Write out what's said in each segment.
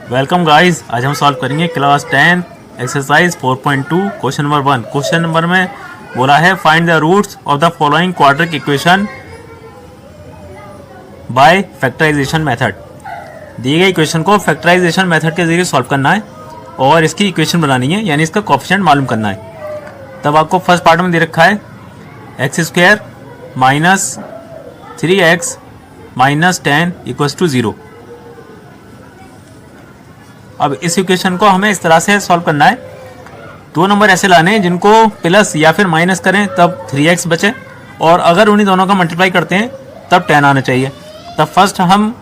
Welcome guys. आज हम solve करेंगे class 10 exercise 4.2 question number 1। Question number में बोला है find the roots of the following quadratic equation by factorisation method. दी गई इक्वेशन को फैक्टराइजेशन मेथड के जरिए सॉल्व करना है और इसकी इक्वेशन बनानी है, यानी इसका कोएफिशिएंट मालूम करना है। तब आपको फर्स्ट पार्ट में दे रखा है x square minus 3x minus 10 equals to 0। अब इस इक्वेशन को हमें इस तरह से सॉल्व करना है। दो नंबर ऐसे लाने हैं जिनको प्लस या फिर माइनस करें तब 3x बचे, और अगर उन्हीं दोनों का मल्टीप्लाई करते हैं तब 10 आना चाहिए। तब फर्स्ट हम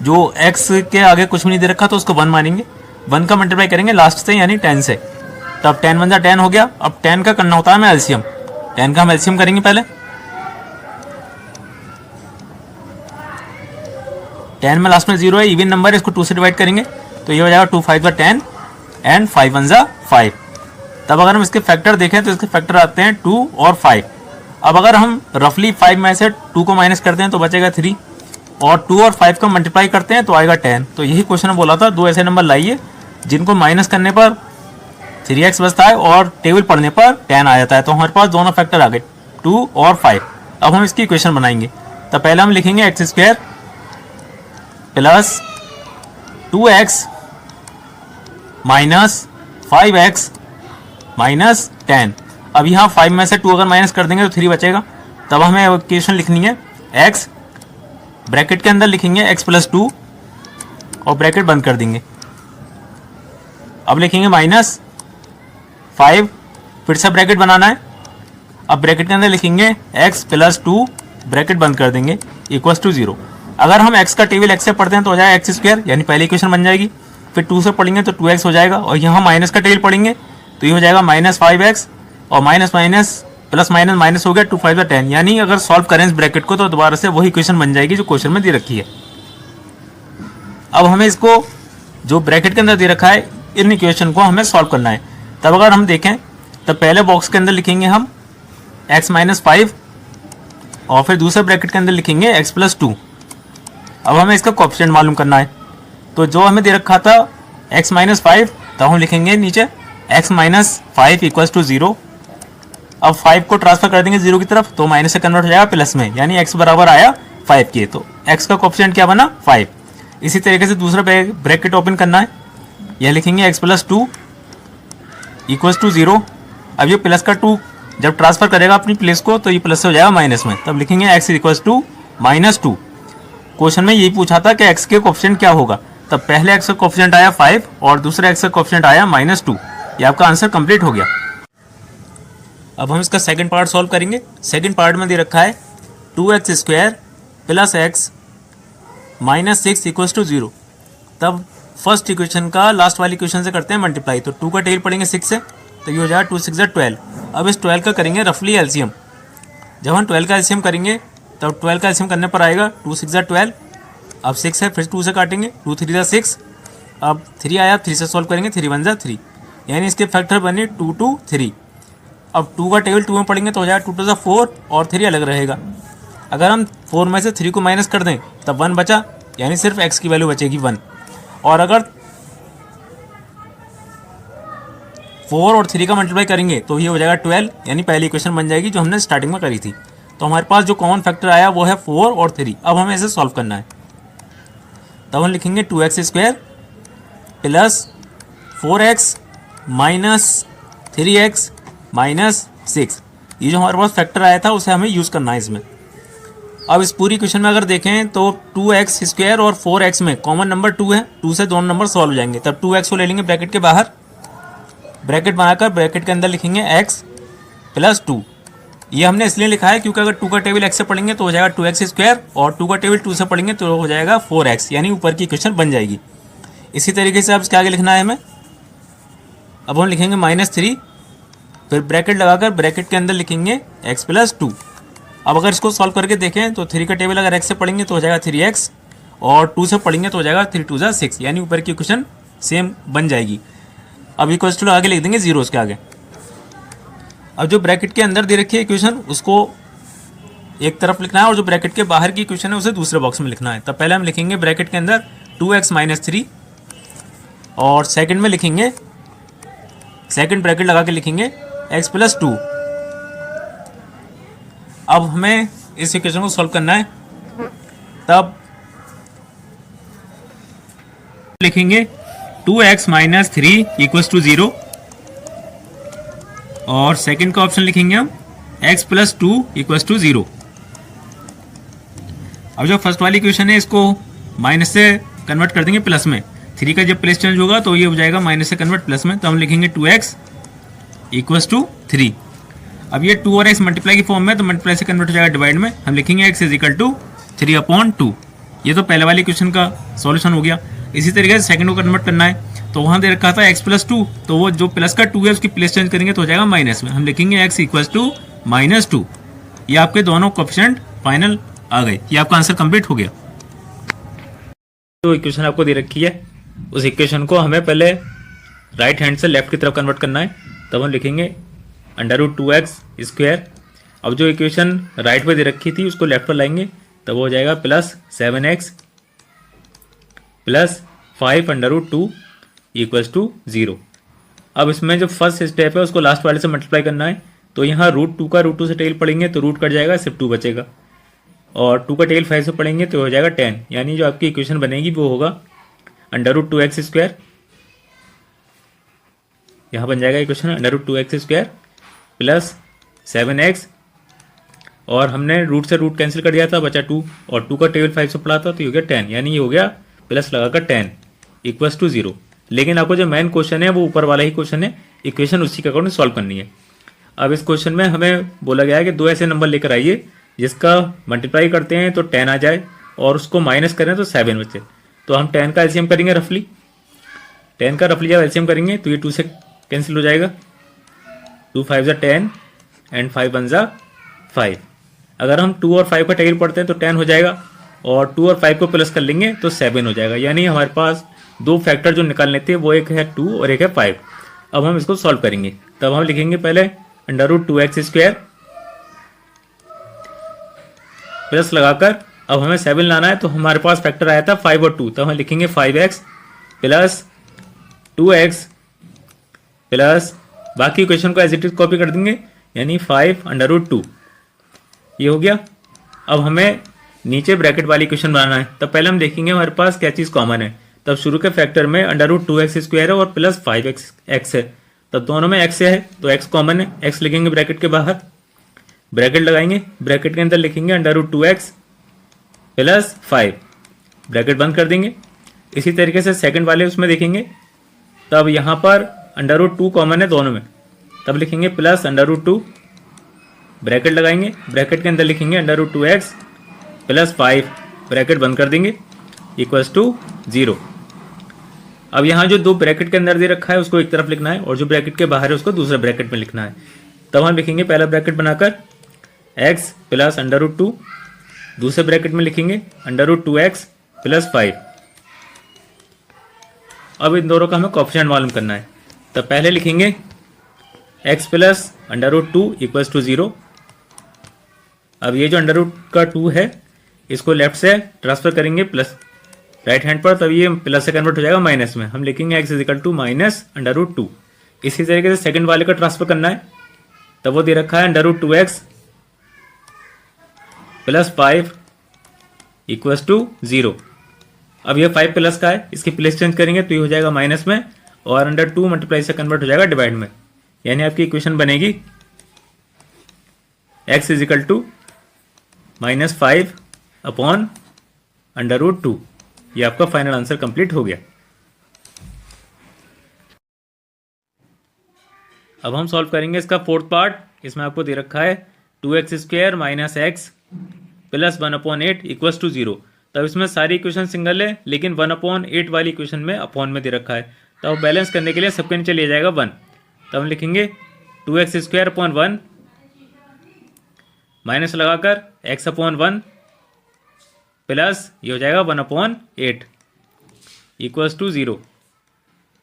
जो x के आगे कुछ भी नहीं दे रखा तो उसको 1 मानेंगे, 1 का मल्टीप्लाई करेंगे लास्ट से यानी 10 से। तब 10 1 10 हो गया। अब 10 का करना होता है हमें एलसीएम, 10 का हम एलसीएम करेंगे पहले। 10 में लास्ट में 0 है, इवन नंबर है, इसको 2 से डिवाइड करेंगे तो ये हो जाएगा 2 5 10 एंड 5 1 5। तब अगर हम इसके फैक्टर देखें तो इसके फैक्टर आते हैं 2 और 5। अब अगर हम रफली 5 में से 2 को माइनस करते हैं तो बचेगा 3, और 2 और 5 को मल्टीप्लाई करते हैं तो आएगा 10। तो यही क्वेश्चन में बोला था दो ऐसे नंबर लाइए जिनको माइनस करने पर 3x बचता है और टेबल पढ़ने पर 10 आ जाता है। तो हमारे पास दोनों फैक्टर आ गए 2 और 5। अब हम इसकी इक्वेशन बनाएंगे। तो पहले हम लिखेंगे x square plus 2x minus 5x minus 10। अब यहाँ 5 में से 2 अगर माइनस कर देंगे तो 3 बचेगा। तब हमें इक्वेशन लिखनी है x, ब्रैकेट के अंदर लिखेंगे x प्लस 2 और ब्रैकेट बंद कर देंगे। अब लिखेंगे माइनस 5, फिर से ब्रैकेट बनाना है। अब ब्रैकेट के अंदर लिखेंगे x प्लस 2 ब्रैकेट बंद कर देंगे इक्वल्स टू 0। अगर हम x का टेबल x से पढ़ते हैं तो हो जाएगा एक्स स्क्वायर, यानी पहली इक्वेशन बन जाएगी। फिर 2 से पढ़ेंगे तो 2x हो जाएगा, और यहाँ माइनस का टेबल पढ़ेंगे तो ये हो जाएगा माइनस 5x, और minus minus plus minus minus हो गया 2 5 10। यानी अगर सॉल्व करें इस ब्रैकेट को तो दोबारा से वही इक्वेशन बन जाएगी जो क्वेश्चन में दे रखी है। अब हमें इसको जो ब्रैकेट के अंदर दे रखा है इन इक्वेशन को हमें सॉल्व करना है। तब अगर हम देखें तो पहले बॉक्स के अंदर लिखेंगे हम x माइनस 5, और फिर दूसरे ब्रैकेट के अंदर लिखेंगे x प्लस 2। अब हमें इसका कोएफिशिएंट मालूम करना है। तो जो हमें दे रखा था x माइनस 5, तो हम लिखेंगे नीचे x माइनस 5 इक्वल्स टू 0। अब 5 को ट्रांसफर कर देंगे 0 की तरफ तो माइनस से कन्वर्ट हो जाएगा प्लस में, यानी x बराबर आया 5 के। तो x का कोएफिशिएंट क्या बना 5। इसी तरीके से दूसरा ब्रैकेट ओपन करना है, यह लिखेंगे x प्लस 2 इक्वल्स टू 0। अब ये प्लस का 2 जब ट्रांसफर करेगा अपनी प्लेस को तो ये प्लस से हो जाएगा माइनस में। तब लिखेंगे x equals to minus 2। Question में यही पूछा था कि x के कोएफिशिएंट क्या होगा। तब पहले x का कोएफिशिएंट आया 5 और दूसरे x का कोएफिशिएंट आया माइनस 2। ये आपका आंसर कंप्लीट हो गया। अब हम इसका सेकंड पार्ट सॉल्व करेंगे। सेकंड पार्ट में दे रखा है 2x square plus x minus 6 equals to 0। तब फर्स्ट इक्वेशन का लास्ट वाली इक्वेशन से करते हैं मल्टीप्लाई। तो 2 का टेबल पढ़ेंगे 6 से तो ये हो जाएगा 2 6 12। अब इस 12 का करेंगे रफली एलसीएम। जब हम 12 का एलसीएम करेंगे तब 12 का एलसीएम करने पर आएगा 2 6 12। अब 6 है, फिर 2 से काटेंगे 2 3 6। अब 3 आया, 3 से सॉल्व करेंगे 3 1 3, यानी इसके फैक्टर बने 2 2 3। अब 2 का टेबल 2 में पढ़ेंगे तो हो जाएगा 2 2 4 और 3 अलग रहेगा। अगर हम 4 में से 3 को माइनस कर दें तब 1 बचा, यानी सिर्फ x की वैल्यू बचेगी 1। और अगर 4 और 3 का मल्टीप्लाई करेंगे तो ये हो जाएगा 12, यानी पहली इक्वेशन बन जाएगी जो हमने स्टार्टिंग में करी थी। तो हमारे पास जो कॉमन फैक्टर आया वो है 4 और 3। अब हमें इसे सॉल्व करना है। तब हम लिखेंगे 2x square plus 4x minus 3x minus 6। ये जो हमारे पास फैक्टर आया था उसे हमें यूज़ करना है इसमें। अब इस पूरी क्वेश्चन में अगर देखें तो 2x स्क्वायर और 4x में कॉमन नंबर 2 है, 2 से दोनों नंबर सॉल्व हो जाएंगे। तब 2x को ले लेंगे ब्रैकेट के बाहर, ब्रैकेट बनाकर ब्रैकेट के अंदर लिखेंगे x प्लस 2। ये हमने इसलिए लिखा है क्योंकि अगर 2 का टेबल x से पढ़ेंगे तो हो जाएगा 2x स्क्वायर, और 2 का टेबल 2 से पढ़ेंगे तो हो जाएगा 4x, यानी ऊपर की इक्वेशन बन जाएगी। इसी तरीके से अब इसके आगे लिखना है हमें। अब हम लिखेंगे माइनस 3, फिर ब्रैकेट लगाकर ब्रैकेट के अंदर लिखेंगे x प्लस 2। अब अगर इसको सॉल्व करके देखें तो 3 का टेबल अगर x से पढ़ेंगे तो हो जाएगा 3x, और 2 से पढ़ेंगे तो हो जाएगा 3 2 6, यानी ऊपर की इक्वेशन सेम बन जाएगी। अब इक्वल्स टू आगे लिख देंगे 0 उसके आगे। अब जो ब्रैकेट के अंदर दे रखी है इक्वेशन उसको एक तरफ लिखना है और जो ब्रैकेट के बाहर की इक्वेशन है उसे दूसरे बॉक्स में लिखना है। तब पहले हम लिखेंगे ब्रैकेट के अंदर 2x माइनस 3 और सेकंड में लिखेंगे, सेकंड ब्रैकेट लगा के लिखेंगे x प्लस 2। अब हमें इस इक्वेशन को सॉल्व करना है, तब लिखेंगे 2x माइनस 3 इक्वल्स टू 0 और सेकंड का ऑप्शन लिखेंगे हम x प्लस 2 इक्वल्स टू 0। अब जो फर्स्ट वाली इक्वेशन है इसको माइनस से कन्वर्ट कर देंगे प्लस में। 3 का जब प्लेस चेंज होगा तो ये हो जाएगा माइनस से कन्वर्ट प्लस में, तो हम लिखेंगे 2x इक्वल्स टू 3। अब ये 2 और x मल्टीप्लाई की फॉर्म में, तो मल्टीप्लाई से कन्वर्ट हो जाएगा डिवाइड में, हम लिखेंगे x इज इक्वल टू 3/2। ये तो पहले वाली क्वेश्चन का सॉल्यूशन हो गया। इसी तरीके से सेकंड को कन्वर्ट करना है, तो वहाँ दे रखा था x प्लस 2, तो वो जो प्लस का 2 है उसकी प्लेस चेंज करेंगे तो हो जाएगा माइनस में, हम लिखेंगे x इक्वल्स टू -2। ये आपके दोनों कोएफिशिएंट फाइनल आ गए, ये आपका आंसर कंप्लीट हो गया। तो इक्वेशन आपको दे रखी है, उस इक्वेशन को हमें पहले राइट हैंड से लेफ्ट की तरफ कन्वर्ट करना है, तब हम लिखेंगे √2x²। अब जो इक्वेशन राइट पे दे रखी थी उसको लेफ्ट पर लाएंगे, तब हो जाएगा plus 7x plus 5√2 equals to 0। अब इसमें जो फर्स्ट स्टेप है उसको लास्ट वाले से मल्टीप्लाई करना है, तो यहाँ √2 का √2 से टेल पढ़ेंगे तो रूट कट जाएगा, सिर्फ 2 बचेगा, और 2 का टेल 5 से पढ़ेंगे तो हो जाएगा 10। यानी जो आपकी इक्वेशन बनेगी वो होगा √2x², यहाँ बन जाएगा इक्वेशन √2x² प्लस 7x, और हमने रूट से रूट कैंसिल कर दिया था, बचा 2, और 2 का टेबल 5 से पढ़ा था तो ये हो गया 10, यानी ये हो गया प्लस लगाकर 10 इक्वल्स टू 0। लेकिन आपको जो मेन क्वेश्चन है वो ऊपर वाला ही क्वेश्चन है, इक्वेशन उसी के अकॉर्डिंग सॉल्व करनी है। अब इस क्वेश्चन में हमें बोला गया है कि 2 ऐसे नंबर लेकर आइए जिसका मल्टीप्लाई करते हैं तो 10 आ जाए और उसको माइनस करें तो 7 बचे। तो हम 10 का एलसीएम करेंगे रफली, 10 का रफली जब एलसीएम करेंगे तो ये 2 से कैंसिल हो जाएगा, 2 5 ज़ा 10 एंड 5 1 ज़ा 5। अगर हम 2 और 5 का टेबल पढ़ते हैं तो 10 हो जाएगा, और 2 और 5 को प्लस कर लेंगे तो 7 हो जाएगा। यानी हमारे पास 2 फैक्टर जो निकालने थे वो एक है 2 और एक है 5। अब हम इसको सॉल्व करेंगे, तब हम लिखेंगे पहले √2x² प्लस लगाकर, अब हमें 7 लाना है तो हमारे पास फैक्टर आया था 5 और 2, तब हम लिखेंगे 5x प्लस 2x प्लस बाकी इक्वेशन को एज इट इज कॉपी कर देंगे, यानी 5√2। ये हो गया। अब हमें नीचे ब्रैकेट वाली इक्वेशन बनाना है, तब पहले हम देखेंगे हमारे पास क्या चीज़ कॉमन है। तब शुरू के फैक्टर में √2x² है और प्लस 5x है, तब दोनों में x है तो x कॉमन है, x लिखेंगे ब्रैकेट के बाहर, ब्रैकेट लगाएंगे, ब्रैकेट के अंदर लिखेंगे √2x प्लस 5, ब्रैकेट बंद कर देंगे। इसी तरीके से सेकंड वाले उसमें देखेंगे, तब यहाँ पर √2 कॉमन है दोनों में, तब लिखेंगे प्लस √2, ब्रैकेट लगाएंगे, ब्रैकेट के अंदर लिखेंगे √2x प्लस 5, ब्रैकेट बंद कर देंगे, इक्वल्स टू 0। अब यहाँ जो 2 ब्रैकेट के अंदर दे रखा है उसको एक तरफ लिखना है, और जो ब्रैकेट के बाहर है उसको दूसरे ब्रैकेट में लिखना है। तब हम लिखेंगे पहला ब्रैकेट बनाकर x प्लस √2, दूसरे ब्रैकेट में लिखेंगे √2x प्लस 5। अब इन दोनों का हमें कोएफिशिएंट मालूम करना है, तब पहले लिखेंगे x प्लस √2 इक्वल्स टू 0। अब ये जो √2 है इसको लेफ्ट से ट्रांसफर करेंगे प्लस राइट हैंड पर, तब ये प्लस से कन्वर्ट हो जाएगा माइनस में, हम लिखेंगे x इज इक्वल टू -√2। इसी तरीके से सेकंड वाले का ट्रांसफर करना है, तब वो दे रखा है √2x प्लस 5 इक्वल्स टू 0। अब ये 5 प्लस का है, इसकी प्लेस चेंज करेंगे तो ये हो जाएगा माइनस में, और √2 मल्टीप्लाई से कन्वर्ट हो जाएगा डिवाइड में, यानी आपकी इक्वेशन बनेगी x इज इक्वल टू -5/√2। ये आपका फाइनल आंसर कंप्लीट हो गया। अब हम सॉल्व करेंगे इसका फोर्थ पार्ट। इसमें आपको दे रखा है 2x² minus x plus 1/8 equals to 0। तब इसमें सारी इक्वेशन सिंगल है, लेकिन 1/8 वाली इक्वेशन में अपॉन में दे रखा है, तब बैलेंस करने के लिए सबके नीचे ले जाएगा 1। तब हम लिखेंगे 2x² 1 माइनस लगाकर x/1 प्लस ये हो जाएगा 1/8 इक्वल्स टू 0।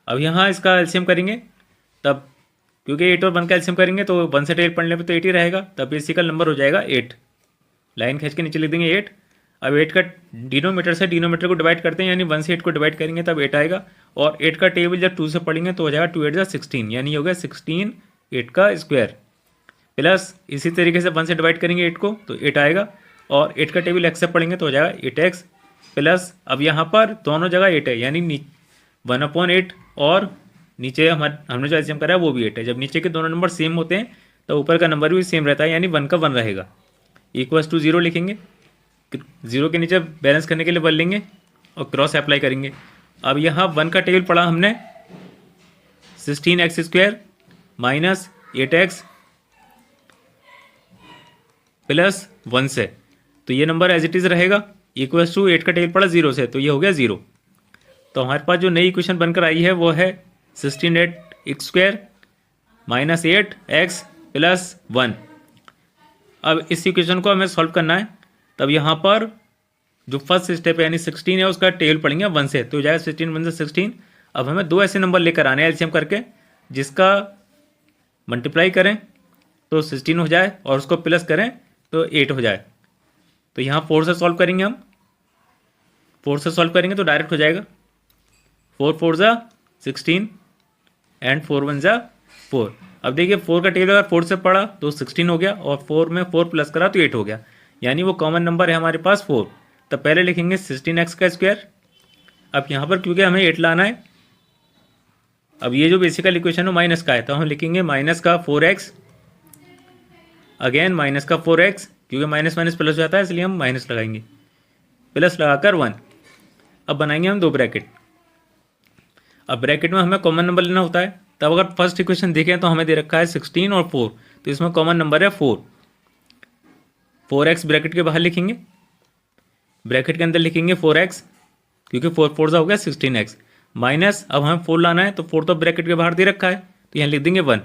अब यहाँ इसका एलसीएम करेंगे, तब क्योंकि 8 और 1 का एलसीएम करेंगे तो 1 से टेल पढ़ने पे तो 8 ही रहेगा, तब बेसिकल नंबर हो जाएगा 8। लाइन खींच के नीचे लिख देंगे 8। अब 8 का डिनोमीटर से डिनोमीटर को डिवाइड करते हैं, यानी 1 से 8 को डिवाइड करेंगे तब 8 आएगा। और 8 का टेबल जब 2 से पढ़ेंगे तो हो जाएगा 2 8 जा 16, यानी हो गया 16 8 का स्क्वायर। प्लस इसी तरीके से 1 से डिवाइड करेंगे 8 को तो 8 आएगा। और 8 का टेबल x से पढ़ेंगे तो हो जाएगा 8x। प्लस अब यहाँ पर दोनों जगह 8 है, यानी 1/8 और नीचे हमने जो एलसीएम करा है वो भी 8 है। जब नीचे के दोनों नंबर सेम होते हैं तो ऊपर का नंबर भी सेम रहता है, यानी 1 का 1 रहेगा। इक्वल्स टू 0 लिखेंगे, 0 के नीचे बैलेंस करने के लिए 1 लेंगे और क्रॉस अप्लाई करेंगे। अब यहाँ 1 का टेबल पढ़ा हमने 16x² माइनस 8x प्लस 1 से, तो ये नंबर एज इट इज़ रहेगा। इक्वल्स टू 8 का टेबल पड़ा 0 से, तो ये हो गया 0। तो हमारे पास जो नई इक्वेशन बनकर आई है वो है 16x² माइनस 8x प्लस 1। अब इस इक्वेशन को हमें सॉल्व करना है, तब यहाँ पर जो फर्स्ट स्टेप है यानी 16 है उसका टेबल पढ़ेंगे 1 से, तो हो जाएगा 16 1 से 16। अब हमें दो ऐसे नंबर लेकर आने हैं एलसीएम करके जिसका मल्टीप्लाई करें तो 16 हो जाए और उसको प्लस करें तो 8 हो जाए। तो यहाँ 4 से सॉल्व करेंगे हम, 4 से सॉल्व करेंगे तो डायरेक्ट हो जाएगा 4 4 जा 16 एंड 4 1 जा 4। अब देखिए 4 का टेबल अगर 4 से पढ़ा तो 16 हो गया और 4 में 4 प्लस करा तो 8 हो गया, यानी वो कॉमन नंबर है हमारे पास 4। तो पहले लिखेंगे 16x का स्क्वायर। अब यहाँ पर क्योंकि हमें 8 लाना है, अब ये जो बेसिकल इक्वेशन है माइनस का है तो हम लिखेंगे माइनस का 4x, अगेन माइनस का 4x, क्योंकि माइनस माइनस प्लस हो जाता है इसलिए हम माइनस लगाएंगे, प्लस लगाकर 1। अब बनाएंगे हम 2 ब्रैकेट। अब ब्रैकेट में हमें कॉमन नंबर लेना होता है, तब अगर फर्स्ट इक्वेशन देखें तो हमें दे रखा है 16 और 4, तो इसमें कॉमन नंबर है 4। 4x ब्रैकेट के बाहर लिखेंगे, ब्रैकेट के अंदर लिखेंगे 4x, क्योंकि 4 4 हो गया 16x माइनस, अब हमें 4 लाना है तो 4 तो ब्रैकेट के बाहर दे रखा है तो यहाँ लिख देंगे 1।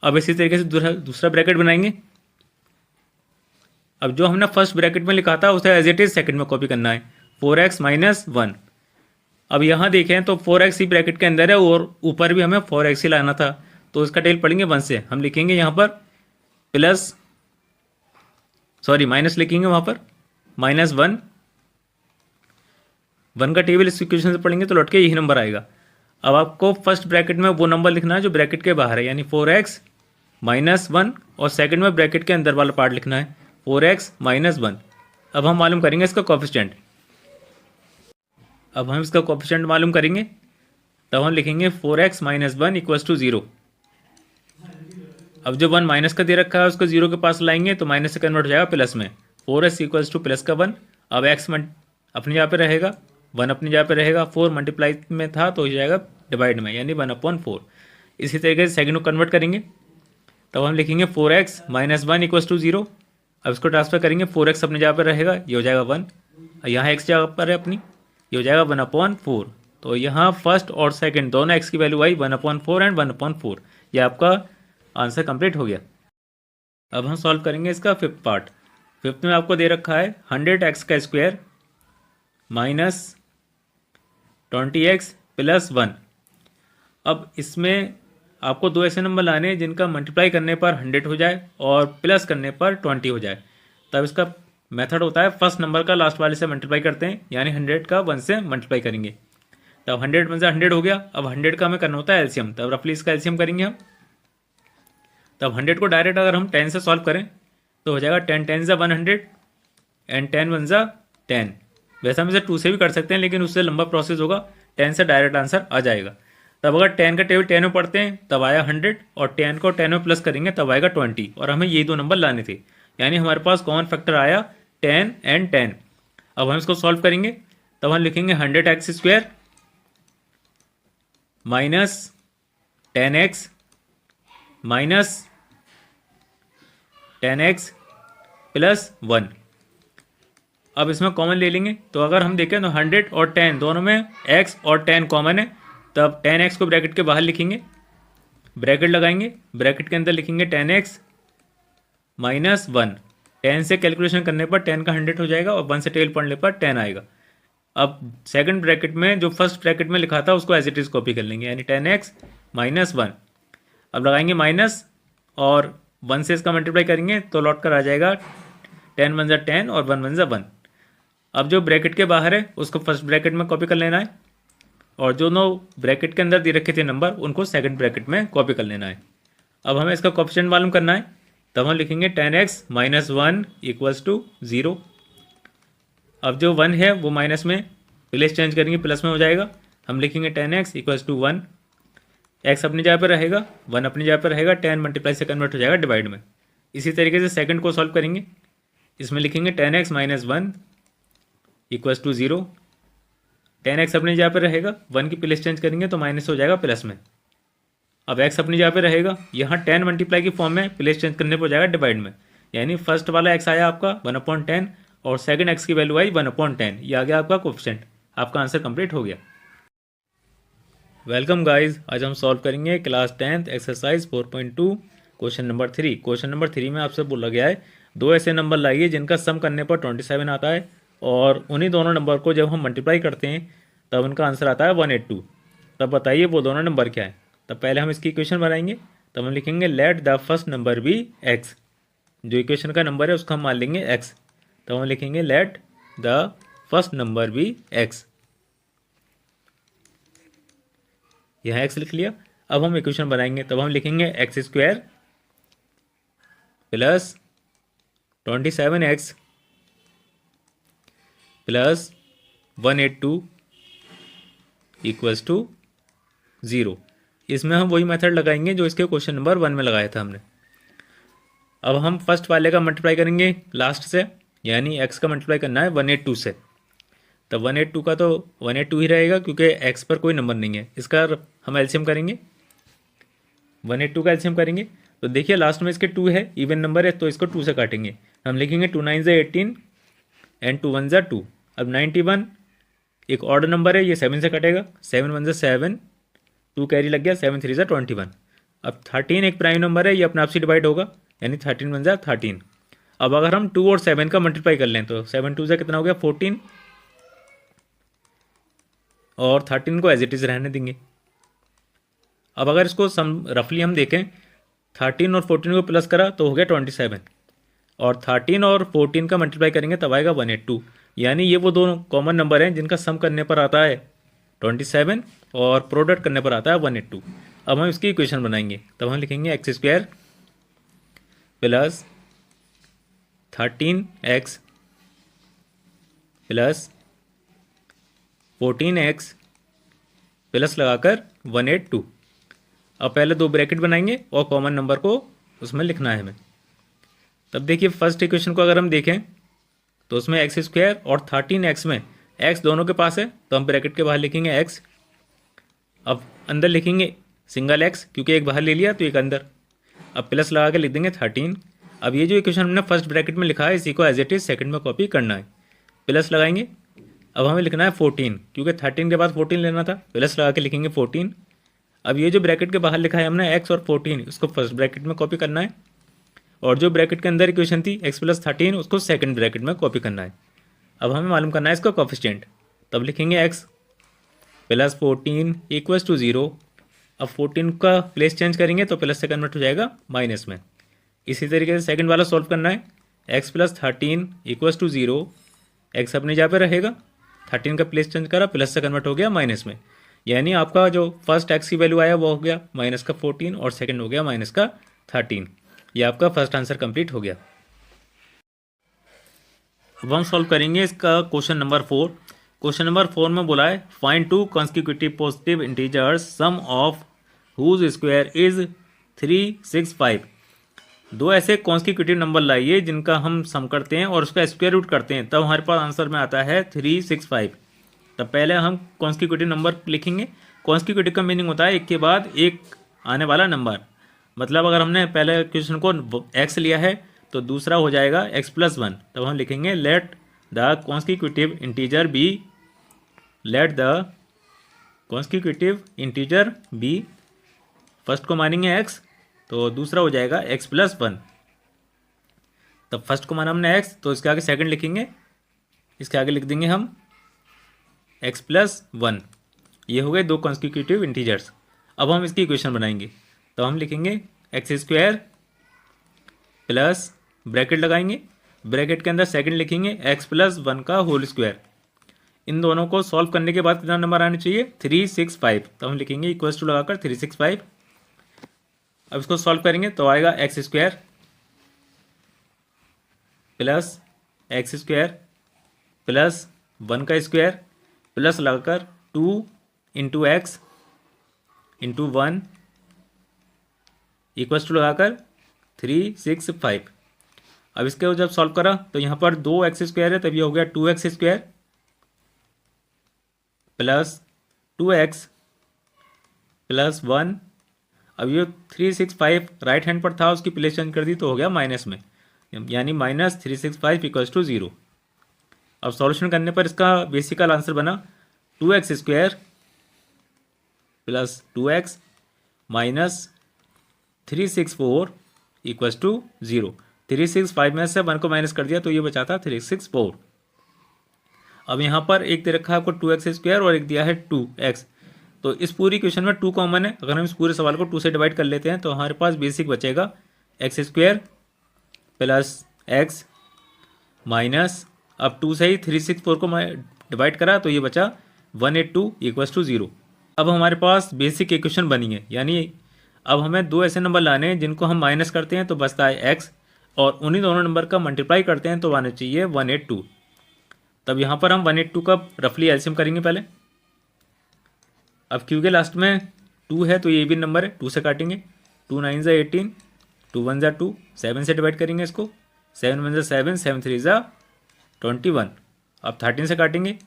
अब इसी तरीके से दूसरा ब्रैकेट बनाएंगे। अब जो हमने फर्स्ट ब्रैकेट में लिखा था उसे एज इट इज सेकंड में कॉपी करना है, 4x माइनस 1। अब यहाँ देखें तो 4x ही ब्रैकेट के अंदर है और ऊपर भी हमें 4x ही लाना था, तो इसका टेबल पढ़ेंगे 1 से। हम लिखेंगे यहाँ पर प्लस माइनस लिखेंगे वहाँ पर -1। 1 का टेबल इस इक्वेशन से पढ़ेंगे तो लौट के यही नंबर आएगा। अब आपको फर्स्ट ब्रैकेट में वो नंबर लिखना है जो ब्रैकेट के बाहर है, यानी 4x माइनस 1, और सेकंड में ब्रैकेट के अंदर वाला पार्ट लिखना है 4x माइनस 1। अब हम मालूम करेंगे इसका कोएफिशिएंट। अब हम इसका कोएफिशिएंट मालूम करेंगे, तब हम लिखेंगे 4x माइनस 1 इक्वल्स टू 0। अब जो 1 माइनस का दे रखा है उसको 0 के पास लाएंगे तो माइनस से कन्वर्ट हो जाएगा प्लस में, 4x इक्वल्स टू प्लस का 1। अब x अपनी जगह पे रहेगा, 1 अपनी जगह पे रहेगा, 4 मल्टीप्लाई में था तो हो जाएगा डिवाइड में, यानी 1/4। इसी तरीके से सेकंड को कन्वर्ट करेंगे, तब हम लिखेंगे 4x माइनस 1 इक्वल्स टू 0। अब इसको ट्रांसफर करेंगे, 4x अपनी जगह पर रहेगा, ये हो जाएगा 1, यहाँ x जगह पर है अपनी, ये हो जाएगा 1/4। तो यहाँ फर्स्ट और सेकंड दोनों x की वैल्यू आई 1/4 एंड 1/4। ये आपका आंसर कंप्लीट हो गया। अब हम सॉल्व करेंगे इसका फिफ्थ पार्ट। फिफ्थ में आपको दे रखा है 100x का स्क्वायर माइनस 20x प्लस 1। अब इसमें आपको दो ऐसे नंबर लाने हैं जिनका मल्टीप्लाई करने पर 100 हो जाए और प्लस करने पर 20 हो जाए। तब इसका मेथड होता है फर्स्ट नंबर का लास्ट वाले से मल्टीप्लाई करते हैं, यानी 100 का 1 से मल्टीप्लाई करेंगे, तब 100 1 से 100 हो गया। अब 100 का हमें करना होता है एलसीएम, तब रफली इसका एलसीएम करेंगे हम। तब 100 को डायरेक्ट अगर हम 10 से सॉल्व करें तो हो जाएगा 10 10 ज़ा 100 एंड 10 1 ज़ा 10। वैसे हम इसे 2 से भी कर सकते हैं लेकिन उससे लंबा प्रोसेस होगा, 10 से डायरेक्ट आंसर आ जाएगा। तब अगर 10 का टेबल 10 में पढ़ते हैं तब आया 100 और 10 को 10 में प्लस करेंगे तब आएगा 20, और हमें ये दो नंबर लाने थे, यानी हमारे पास कॉमन फैक्टर आया 10 एंड 10। अब हम इसको सॉल्व करेंगे, तब हम लिखेंगे 100x square minus 10x minus 10x plus 1। अब इसमें कॉमन ले लेंगे, तो अगर हम देखें तो 100 और 10 दोनों में x और 10 कॉमन है, तब 10x को ब्रैकेट के बाहर लिखेंगे, ब्रैकेट लगाएंगे, ब्रैकेट के अंदर लिखेंगे 10x माइनस 1। 10 से कैलकुलेशन करने पर 10 का 100 हो जाएगा और 1 से टेबल पढ़ने पर 10 आएगा। अब सेकंड ब्रैकेट में जो फर्स्ट ब्रैकेट में लिखा था उसको एज इट इज कॉपी कर लेंगे, यानी 10x माइनस 1। अब लगाएंगे माइनस और 1 से इसका मल्टीप्लाई करेंगे तो लौट कर आ जाएगा 10 1 ज़ा 10 और 1 1 ज़ा 1। अब जो ब्रैकेट के बाहर है उसको फर्स्ट ब्रैकेट में कॉपी कर लेना है, और जो नो ब्रैकेट के अंदर दे रखे थे नंबर उनको सेकंड ब्रैकेट में कॉपी कर लेना है। अब हमें इसका कोएफिशिएंट मालूम करना है, तब हम लिखेंगे 10x - 1 = 0। अब जो 1 है वो माइनस में प्लेस चेंज करेंगे, प्लस में हो जाएगा। हम लिखेंगे 10x = 1, x अपनी जगह पर रहेगा, 1 अपनी जगह पर रहेगा, 10 मल्टीप्लाई से कन्वर्ट हो जाएगा डिवाइड में। इसी तरीके से सेकंड को सॉल्व करेंगे, इसमें लिखेंगे 10x - 1 = 0, 10x अपनी जगह पर रहेगा, 1 की प्लेस चेंज करेंगे तो माइनस हो जाएगा प्लस में। अब x अपनी जगह पे रहेगा, यहाँ 10 मल्टीप्लाई की फॉर्म में प्लेस चेंज करने पर हो जाएगा डिवाइड में, यानी फर्स्ट वाला x आया आपका 1/10 और सेकंड x की वैल्यू आई 1/10। ये आ गया आपका कोएफिशिएंट। आपका आंसर कंप्लीट हो गया। वेलकम गाइस, आज हम सॉल्व करेंगे class 10th exercise 4.2 question number 3। Question number 3 में आपसे बोला गया है दो ऐसे नंबर लाइए जिनका सम करने पर 27 आता है, और उन्हीं दोनों नंबर को जब हम मल्टीप्लाई करते हैं तब उनका आंसर आता है 182। तब बताइए वो दोनों नंबर क्या है। तब पहले हम इसकी इक्वेशन बनाएंगे, तब हम लिखेंगे let the first number be x। जो इक्वेशन का नंबर है उसको हम मान लेंगे x, तब हम लिखेंगे let the first number be x। यहाँ x लिख लिया। अब हम इक्वेशन बनाएंगे, तब हम लिखेंगे x² + 27x + 182 = 0। इसमें हम वही मेथड लगाएंगे जो इसके क्वेश्चन नंबर 1 में लगाया था हमने। अब हम फर्स्ट वाले का मल्टीप्लाई करेंगे लास्ट से, यानी x का मल्टीप्लाई करना है 182 से। तब 182 का तो 182 ही रहेगा क्योंकि x पर कोई नंबर नहीं है। इसका हम एलसीएम करेंगे, 182 का एलसीएम करेंगे तो देखिए लास्ट में इसके 2 है, इवन नंबर है तो इसको 2 से काटेंगे। हम लिखेंगे 2 9 = 18 एंड 2 1 = 2। अब 91 एक ऑड नंबर है, ये 7 से कटेगा, 7 1 = 7, 2 कैरी लग गया, 7 3 = 21। अब 13 एक प्राइम नंबर है, ये अपने आप से डिवाइड होगा, यानी 13 1 = 13। अब अगर हम 2 और 7 का मल्टीप्लाई कर लें तो 7 2 से कितना हो गया 14, और 13 को एज इट इज़ रहने देंगे। अब अगर इसको सम रफली हम देखें, 13 और 14 को प्लस करा तो हो गया 27, और 13 और 14 का मल्टीप्लाई करेंगे तब आएगा 182। यानी ये वो दोनों कॉमन नंबर हैं जिनका सम करने पर आता है 27 और प्रोडक्ट करने पर आता है 182। अब हम इसकी इक्वेशन बनाएंगे, तब हम लिखेंगे x² + 13x + 14x प्लस लगाकर 182। अब पहले दो ब्रैकेट बनाएंगे और कॉमन नंबर को उसमें लिखना है हमें। तब देखिए फर्स्ट इक्वेशन को अगर हम देखें तो उसमें x² और 13x में x दोनों के पास है तो हम ब्रैकेट के बाहर लिखेंगे x। अब अंदर लिखेंगे सिंगल x क्योंकि एक बाहर ले लिया तो एक अंदर। अब प्लस लगा के लिख देंगे 13। अब ये जो इक्वेशन हमने फर्स्ट ब्रैकेट में लिखा है इसी को एज इट इज सेकंड में कॉपी करना है, प्लस लगाएंगे। अब हमें लिखना है 14 क्योंकि 13 के बाद 14 लेना था, प्लस लगा के लिखेंगे 14। अब ये जो ब्रैकेट के बाहर लिखा है हमने x और 14 उसको फर्स्ट ब्रैकेट में कॉपी करना है, और जो ब्रैकेट के अंदर इक्वेशन थी x + 13 उसको सेकंड ब्रैकेट में कॉपी करना है। अब हमें मालूम करना है इसका कोएफिशिएंट, तब लिखेंगे x + 14 = 0। अब 14 का प्लेस चेंज करेंगे तो प्लस से कन्वर्ट हो जाएगा माइनस में। इसी तरीके से सेकंड वाला सॉल्व करना है, x + 13 = 0, x अपनी जगह पर रहेगा, 13 का प्लेस चेंज करा, प्लस से कन्वर्ट हो गया माइनस में। यानी आपका जो फर्स्ट x की वैल्यू आया वो हो गया -14 और सेकंड हो गया -13। ये आपका फर्स्ट आंसर कंप्लीट हो गया। अब हम सॉल्व करेंगे इसका क्वेश्चन नंबर 4। क्वेश्चन नंबर 4 में बोला है find 2 consecutive positive integers sum of whose square is 365। दो ऐसे कॉन्स्टिक्यूटिव नंबर लाइए जिनका हम सम करते हैं और उसका स्क्वायर रूट करते हैं तब हमारे पास आंसर में आता है 365। तब पहले हम कॉन्स्टिक्यूटिव नंबर लिखेंगे। कॉन्स्टिक्यूटिव का मीनिंग होता है एक के बाद एक आने वाला नंबर। मतलब अगर हमने पहले क्वेश्चन को x लिया है तो दूसरा हो जाएगा x + 1। तब हम लिखेंगे let the consecutive integer be, let the consecutive integer be, first को मानेंगे x तो दूसरा हो जाएगा x + 1। तब फर्स्ट को माना हमने x तो इसके आगे सेकंड लिखेंगे, इसके आगे लिख देंगे हम x + 1। ये हो गए दो कॉन्स्टिक्यूटिव इंटीजर्स। अब हम इसकी इक्वेशन बनाएंगे, तो हम लिखेंगे x² प्लस ब्रैकेट लगाएंगे ब्रैकेट के अंदर सेकंड लिखेंगे x प्लस 1 का होल स्क्वायर। इन दोनों को सॉल्व करने के बाद कितना नंबर आने चाहिए 365। तो हम लिखेंगे इक्वल्स टू लगाकर 365। अब इसको सॉल्व करेंगे तो आएगा x square plus x square plus 1 का स्क्वायर प्लस लगाकर 2 into x into 1 equals to लगाकर 365। अब इसके जब सॉल्व करा तो यहाँ पर 2x स्क्वायर है, तब ये हो गया 2x square plus 2x plus 1। अब ये 365 राइट हैंड पर था, उसकी प्लेस चेंज कर दी तो हो गया माइनस में, यानी माइनस 365 इक्वल्स टू 0। अब सॉल्यूशन करने पर इसका बेसिकल आंसर बना 2x square plus 2x minus 364 equals to 0। 365 में से 1 को माइनस कर दिया तो ये बचा था 364। अब यहाँ पर एक दे रखा है आपको 2x स्क्वायर और एक दिया है 2x। तो इस पूरी क्वेश्चन में 2 कॉमन है। अगर हम इस पूरे सवाल को 2 से डिवाइड कर लेते हैं तो हमारे पास बेसिक बचेगा x square plus x minus, अब 2 से ही 364 को डिवाइड करा तो ये बचा 182 इक्वल्स टू 0। अब हमारे पास बेसिक इक्वेशन बनी है, यानी अब हमें 2 ऐसे नंबर लाने हैं जिनको हम माइनस करते हैं तो बचता है x, और उन्हीं दोनों नंबर का मल्टीप्लाई करते हैं तो आना चाहिए 182। तब यहाँ पर हम 182 का रफली एलसीएम करेंगे पहले। अब क्यू के लास्ट में 2 है तो ये भी नंबर है, 2 से काटेंगे, 2 9 ज़ा 18, 2 1 ज़ा 2, 7 से डिवाइड करेंगे इसको, 7 1 ज़ा 7, 7 3 ज़ा 21। अब 13 से काटेंगे,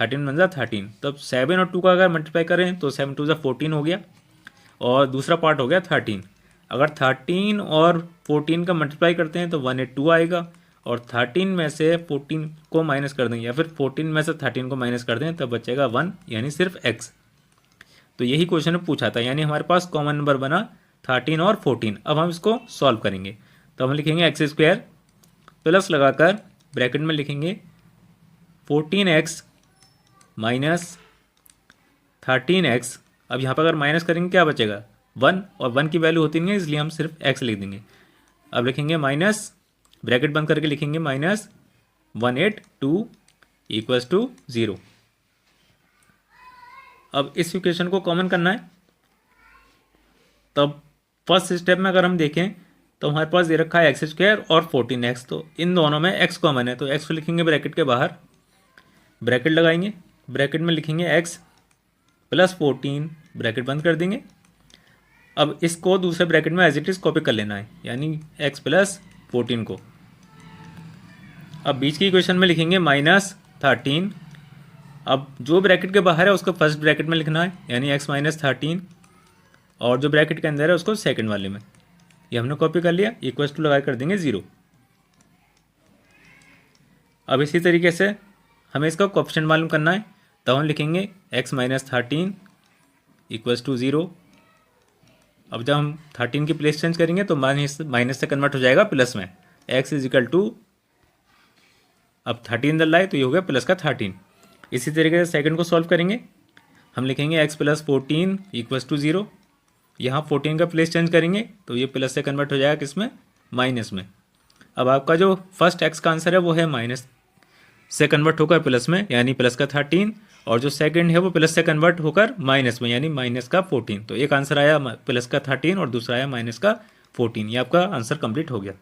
13 1 ज़ा 13। तब 7 और 2 का अगर मल्टीप्लाई करें तो 7 2 ज़ा 14 हो गया, और दूसरा पार्ट हो गया 13। अगर 13 और 14 का मल्टीप्लाई करते हैं तो 182 आएगा, और 13 में से 14 को माइनस कर देंगे या फिर 14 में से 13 को माइनस कर दें तब बचेगा 1, यानी सिर्फ x। तो यही क्वेश्चन में पूछा था, यानी हमारे पास कॉमन नंबर बना 13 और 14। अब हम इसको सॉल्व करेंगे तो हम लिखेंगे एक्स स्क्वायर प्लस लगाकर ब्रैकेट में लिखेंगे 14x माइनस 13x। अब यहाँ पर अगर माइनस करेंगे क्या बचेगा 1, और 1 की वैल्यू होती नहीं है इसलिए हम सिर्फ x लिख देंगे। अब लिखेंगे माइनस, ब्रैकेट बंद करके लिखेंगे माइनस 182 इक्वल्स टू 0। अब इस इक्वेशन को कॉमन करना है। तब फर्स्ट स्टेप में अगर हम देखें तो हमारे पास दे रखा है एक्स स्क्वायर और 14x, तो इन दोनों में x कॉमन है तो x को लिखेंगे ब्रैकेट के बाहर, ब्रैकेट लगाएंगे, ब्रैकेट में लिखेंगे x प्लस 14, ब्रैकेट बंद कर देंगे। अब इसको दूसरे ब्रैकेट में एज इट इज कॉपी कर लेना है, यानी x प्लस 14 को। अब बीच की इक्वेशन में लिखेंगे माइनस 13। अब जो ब्रैकेट के बाहर है उसको फर्स्ट ब्रैकेट में लिखना है, यानी x माइनस 13, और जो ब्रैकेट के अंदर है उसको सेकंड वाले में। ये हमने कॉपी कर लिया, इक्वल्स टू लगा कर देंगे 0। अब इसी तरीके से हमें इसका कोएफिशिएंट मालूम करना है तो हम लिखेंगे x माइनस 13 इक्वल्स टू 0। अब जब हम 13 की प्लेस चेंज करेंगे तो माइनस से कन्वर्ट हो जाएगा प्लस में, x इज इक्वल टू, अब 13 डल लाए तो ये हो गया प्लस का 13। इसी तरीके से सेकंड को सॉल्व करेंगे, हम लिखेंगे x प्लस 14 इक्वल्स टू 0। यहाँ 14 का प्लेस चेंज करेंगे तो ये प्लस से कन्वर्ट हो जाएगा किस में, माइनस में। अब आपका जो फर्स्ट x का आंसर है वो है माइनस से कन्वर्ट होकर प्लस में, यानी प्लस का 13, और जो सेकंड है वो प्लस से कन्वर्ट होकर माइनस में, यानी माइनस का 14। तो एक आंसर आया प्लस का 13 और दूसरा आया माइनस का 14। ये आपका आंसर कंप्लीट हो गया।